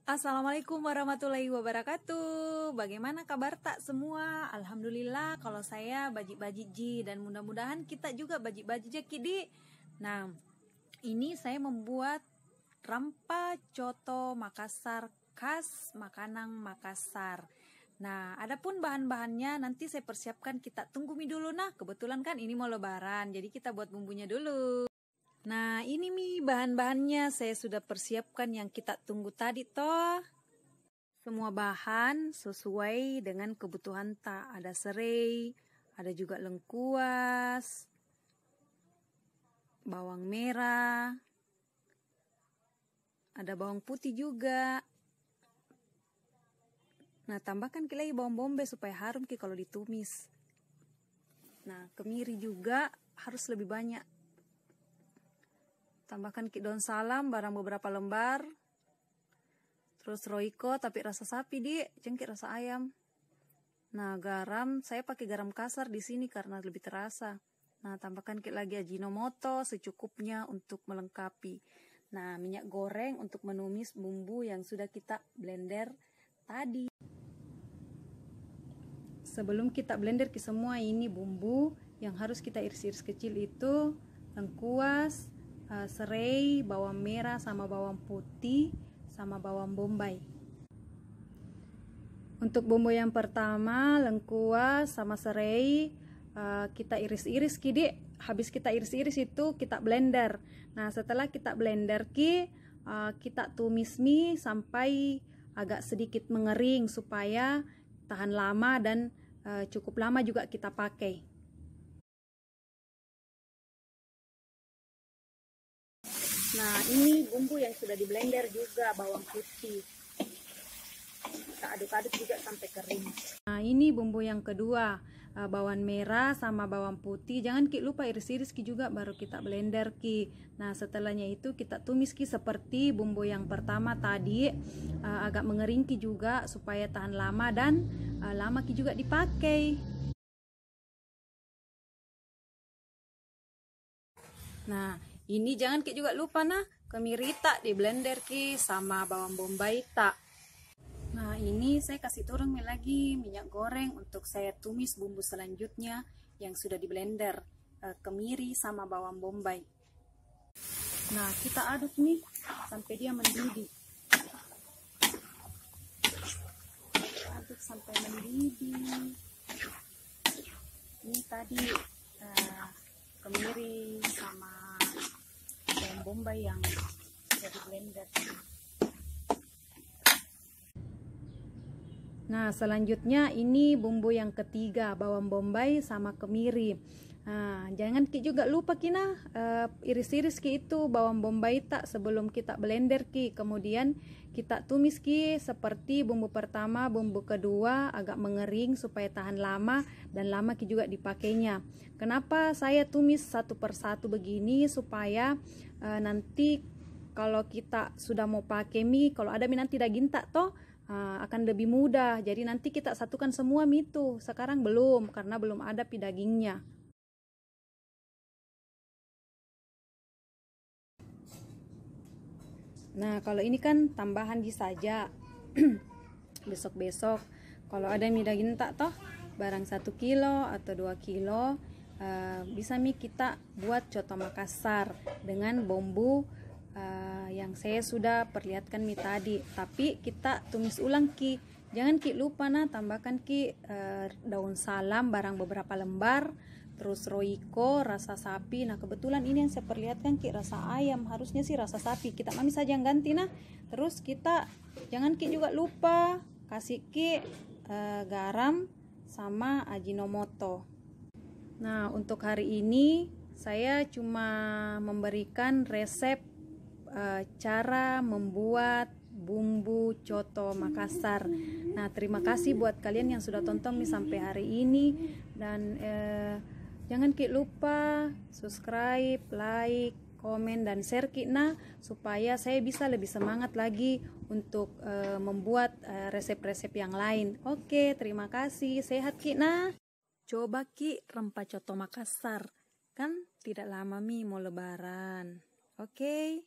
Assalamualaikum warahmatullahi wabarakatuh. Bagaimana kabar tak semua? Alhamdulillah kalau saya bajik-bajik ji, dan mudah-mudahan kita juga bajik-bajik kidi. Nah, ini saya membuat rampa coto Makassar khas makanan Makassar. Nah, adapun bahan-bahannya nanti saya persiapkan, kita tunggu dulu. Nah, kebetulan kan ini mau lebaran, jadi kita buat bumbunya dulu. Nah, ini bahan-bahannya saya sudah persiapkan yang kita tunggu tadi toh. Semua bahan sesuai dengan kebutuhan tak. Ada serai, ada juga lengkuas, bawang merah, ada bawang putih juga. Nah, tambahkan lagi bawang bombay supaya harum kalau ditumis. Nah, kemiri juga harus lebih banyak. Tambahkan daun salam barang beberapa lembar. Terus roiko tapi rasa sapi jengkit rasa ayam. Nah, garam saya pakai garam kasar di sini karena lebih terasa. Nah, tambahkan lagi ajinomoto secukupnya untuk melengkapi. Nah, minyak goreng untuk menumis bumbu yang sudah kita blender tadi. Sebelum kita blender semua ini bumbu yang harus kita iris-iris kecil itu lengkuas, serai, bawang merah sama bawang putih sama bawang bombay. Untuk bumbu yang pertama lengkuas sama serai kita iris-iris habis kita iris-iris itu kita blender. Nah, setelah kita blender kita tumis mie sampai agak sedikit mengering supaya tahan lama dan cukup lama juga kita pakai. Nah, ini bumbu yang sudah di blender juga, bawang putih. Kita aduk-aduk juga sampai kering. Nah, ini bumbu yang kedua, bawang merah sama bawang putih. Jangan lupa iris-iris juga baru kita blender Nah, setelahnya itu kita tumis seperti bumbu yang pertama tadi, agak mengering juga supaya tahan lama dan lama juga dipakai. Nah, ini jangan juga lupa kemiri tak di blender sama bawang bombay tak. Nah, ini saya kasih turun lagi minyak goreng untuk saya tumis bumbu selanjutnya yang sudah di blender, kemiri sama bawang bombay. Nah, kita aduk sampai dia mendidih. Aduk sampai mendidih. Ini tadi kemiri sama bawang bombay yang sudah di blender. Nah, selanjutnya ini bumbu yang ketiga, bawang bombay sama kemiri. Nah, jangan juga lupa iris-iris itu bawang bombay tak sebelum kita blender kemudian kita tumis seperti bumbu pertama, bumbu kedua agak mengering supaya tahan lama dan lama juga dipakainya. Kenapa saya tumis satu persatu begini? Supaya nanti kalau kita sudah mau pakai kalau ada nanti daging tak toh akan lebih mudah. Jadi nanti kita satukan semua itu. Sekarang belum karena belum ada dagingnya. Nah, kalau ini kan tambahan saja. Besok-besok kalau ada daging tak toh barang 1 kilo atau 2 kilo bisa kita buat coto Makassar dengan bumbu yang saya sudah perlihatkan tadi. Tapi kita tumis ulang jangan lupa tambahkan daun salam barang beberapa lembar, terus roiko rasa sapi. Nah, kebetulan ini yang saya perlihatkan rasa ayam, harusnya rasa sapi. Kita mami saja yang ganti. Terus kita jangan juga lupa kasih garam sama ajinomoto. Nah, untuk hari ini saya cuma memberikan resep cara membuat bumbu coto Makassar. Nah, terima kasih buat kalian yang sudah tonton sampai hari ini, dan jangan lupa subscribe, like, komen, dan share supaya saya bisa lebih semangat lagi untuk membuat resep-resep yang lain. Oke, terima kasih. Sehat coba rempah coto Makassar, kan tidak lama mau lebaran. Oke.